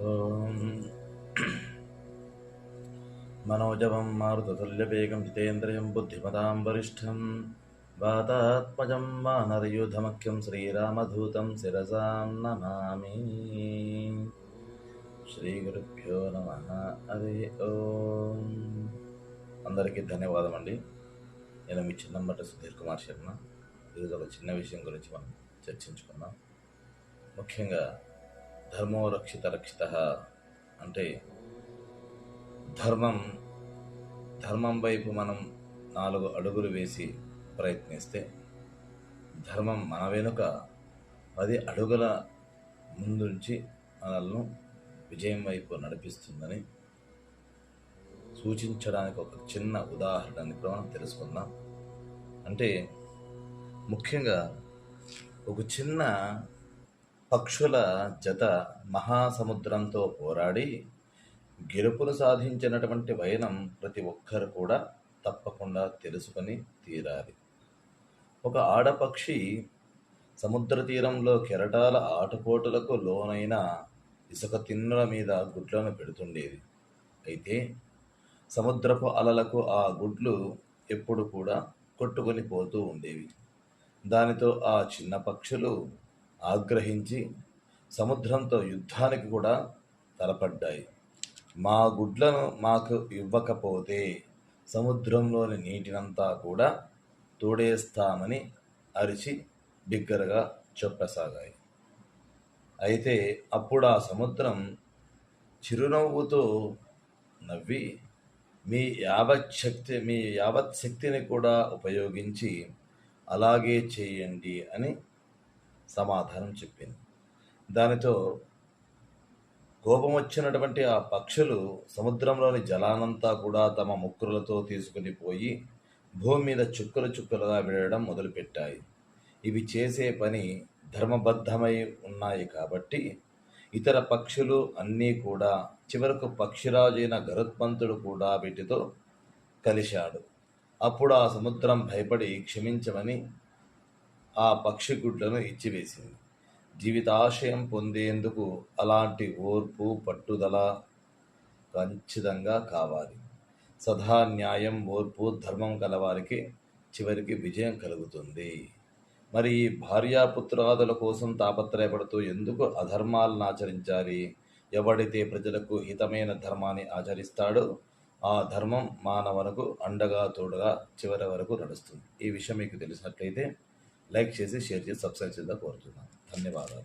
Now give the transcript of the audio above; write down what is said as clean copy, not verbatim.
ఓం మనోజవం మారుతతుల్యవేగం జితేంద్రియం బుద్ధిమతాం వరిష్టం వాతాత్మజం వానరయూధమఖ్యం శ్రీరామధూతం శిరసాం నమామి. శ్రీ గురుభ్యో నమః. హరి ఓం. అందరికీ ధన్యవాదం అండి. నేను మీ చిన్నమ్మట సుధీర్ కుమార్ శర్మ. ఈరోజు ఒక చిన్న విషయం గురించి మనం చర్చించుకుందాం. ముఖ్యంగా ధర్మో రక్షిత రక్షిత అంటే ధర్మం వైపు మనం 4 అడుగులు వేసి ప్రయత్నిస్తే ధర్మం మన వెనుక 10 అడుగుల ముందుంచి మనల్ని విజయం వైపు నడిపిస్తుందని సూచించడానికి ఒక చిన్న ఉదాహరణని ఇప్పుడు మనం తెలుసుకుందాం. అంటే ముఖ్యంగా ఒక చిన్న పక్షుల జత మహాసముద్రంతో పోరాడి గెలుపును సాధించినటువంటి వైనం ప్రతి ఒక్కరు కూడా తప్పకుండా తెలుసుకొని తీరాలి. ఒక ఆడపక్షి సముద్ర తీరంలో కెరటాల ఆటుపోటులకు లోనైన ఇసుక తిన్నుల మీద గుడ్లను పెడుతుండేది. అయితే సముద్రపు అలలకు ఆ గుడ్లు ఎప్పుడు కూడా కొట్టుకొని పోతూ ఉండేవి. దానితో ఆ చిన్న పక్షులు ఆగ్రహించి సముద్రంతో యుద్ధానికి కూడా తలపడ్డాయి. మా గుడ్లను మాకు ఇవ్వకపోతే సముద్రంలోని నీటినంతా కూడా తోడేస్తామని అరిచి బిగ్గరగా చెప్పసాగాయి. అయితే అప్పుడు ఆ సముద్రం చిరునవ్వుతో నవ్వి మీ యావత్ శక్తిని కూడా ఉపయోగించి అలాగే చేయండి అని సమాధానం చెప్పింది. దానితో కోపం వచ్చినటువంటి ఆ పక్షులు సముద్రంలోని జలానంతా కూడా తమ ముక్కులతో తీసుకుని పోయి భూమి మీద చుక్కలు చుక్కలుగా విడడం మొదలుపెట్టాయి. ఇవి చేసే పని ధర్మబద్ధమై ఉన్నాయి కాబట్టి ఇతర పక్షులు అన్నీ కూడా చివరకు పక్షిరాజైన గరుత్మంతుడు కూడా వీటితో కలిశాడు. అప్పుడు ఆ సముద్రం భయపడి క్షమించమని ఆ పక్షి గుడ్లను ఇచ్చివేసింది. జీవితాశయం పొందేందుకు అలాంటి ఓర్పు పట్టుదల ఖచ్చితంగా కావాలి. సదా న్యాయం, ఓర్పు, ధర్మం కలవారికి చివరికి విజయం కలుగుతుంది. మరి ఈ భార్యాపుత్రాదుల కోసం తాపత్రయపడుతూ ఎందుకు అధర్మాలను ఆచరించాలి? ఎవడైతే ప్రజలకు హితమైన ధర్మాన్ని ఆచరిస్తాడో ఆ ధర్మం మానవునకు అండగా తోడుగా చివరి వరకు నడుస్తుంది. ఈ విషయం మీకు తెలిసినట్లయితే లైక్ చేసి షేర్ చేసి సబ్స్క్రైబ్ చేద్దాం కోరుతున్నాను. ధన్యవాదాలు.